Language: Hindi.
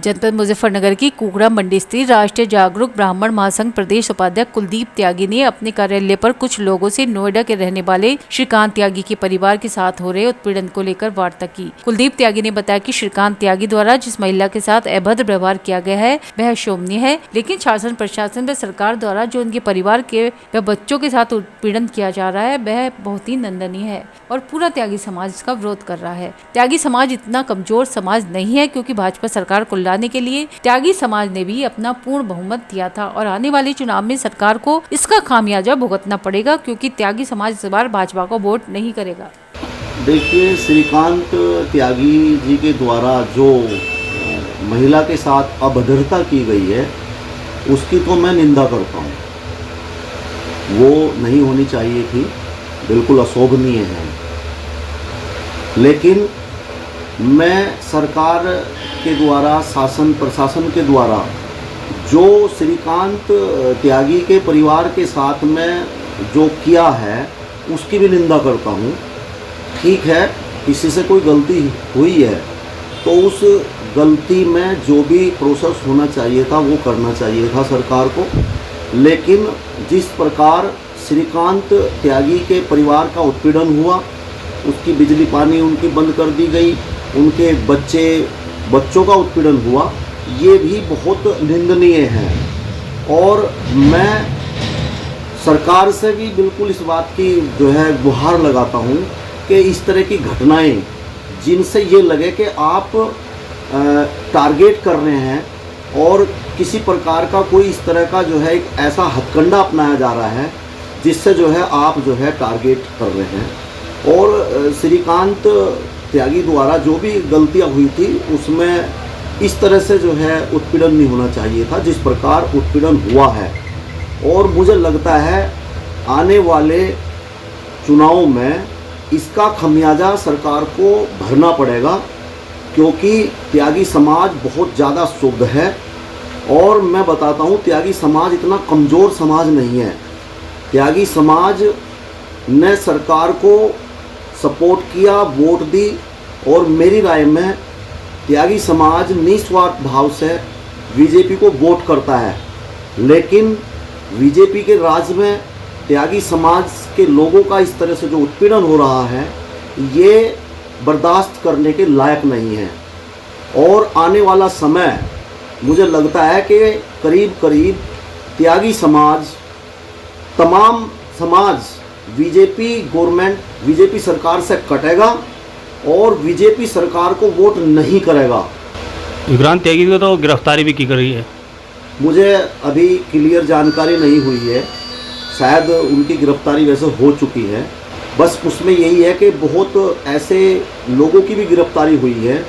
जनपद मुजफ्फरनगर की कुकड़ा मंडी स्थित राष्ट्रीय जागरूक ब्राह्मण महासंघ प्रदेश उपाध्यक्ष कुलदीप त्यागी ने अपने कार्यालय पर कुछ लोगों से नोएडा के रहने वाले श्रीकांत त्यागी के परिवार के साथ हो रहे उत्पीड़न को लेकर वार्ता की। कुलदीप त्यागी ने बताया कि श्रीकांत त्यागी द्वारा जिस महिला के साथ अभद्र व्यवहार किया गया है वह शोभनीय है, लेकिन शासन प्रशासन व सरकार द्वारा जो उनके परिवार के व बच्चों के साथ उत्पीड़न किया जा रहा है वह बहुत ही निंदनीय है और पूरा त्यागी समाज इसका विरोध कर रहा है। त्यागी समाज इतना कमजोर समाज नहीं है, क्योंकि भाजपा सरकार को लाने के लिए त्यागी समाज ने भी अपना पूर्ण बहुमत दिया था और आने वाले चुनाव में सरकार को इसका खामियाजा भुगतना पड़ेगा, क्योंकि त्यागी समाज इस बार भाजपा को वोट नहीं करेगा। देखिए, श्रीकांत त्यागी जी के द्वारा जो महिला के साथ अभद्रता की गई है उसकी तो मैं निंदा करता हूँ। वो नहीं होनी चाहिए थी, बिल्कुल अशोभनीय है। लेकिन मैं सरकार के द्वारा, शासन प्रशासन के द्वारा जो श्रीकांत त्यागी के परिवार के साथ में जो किया है उसकी भी निंदा करता हूँ। ठीक है, किसी से कोई गलती हुई है तो उस गलती में जो भी प्रोसेस होना चाहिए था वो करना चाहिए था सरकार को। लेकिन जिस प्रकार श्रीकांत त्यागी के परिवार का उत्पीड़न हुआ, उसकी बिजली पानी उनकी बंद कर दी गई, उनके बच्चों का उत्पीड़न हुआ, ये भी बहुत निंदनीय है। और मैं सरकार से भी बिल्कुल इस बात की जो है गुहार लगाता हूँ कि इस तरह की घटनाएं जिनसे ये लगे कि आप टारगेट कर रहे हैं और किसी प्रकार का कोई इस तरह का जो है एक ऐसा हथकंडा अपनाया जा रहा है जिससे जो है आप जो है टारगेट कर रहे हैं। और श्रीकांत त्यागी द्वारा जो भी गलतियां हुई थी उसमें इस तरह से जो है उत्पीड़न नहीं होना चाहिए था जिस प्रकार उत्पीड़न हुआ है। और मुझे लगता है आने वाले चुनाव में इसका खमियाजा सरकार को भरना पड़ेगा, क्योंकि त्यागी समाज बहुत ज़्यादा शुद्ध है। और मैं बताता हूँ, त्यागी समाज इतना कमज़ोर समाज नहीं है। त्यागी समाज ने सरकार को सपोर्ट किया, वोट दी, और मेरी राय में त्यागी समाज निस्वार्थ भाव से बीजेपी को वोट करता है। लेकिन बीजेपी के राज में त्यागी समाज के लोगों का इस तरह से जो उत्पीड़न हो रहा है ये बर्दाश्त करने के लायक नहीं है। और आने वाला समय मुझे लगता है कि करीब करीब त्यागी समाज, तमाम समाज बीजेपी गवर्नमेंट, बीजेपी सरकार से कटेगा और बीजेपी सरकार को वोट नहीं करेगा। श्रीकांत त्यागी को तो गिरफ्तारी भी की गई है। मुझे अभी क्लियर जानकारी नहीं हुई है, शायद उनकी गिरफ्तारी वैसे हो चुकी है। बस उसमें यही है कि बहुत ऐसे लोगों की भी गिरफ्तारी हुई है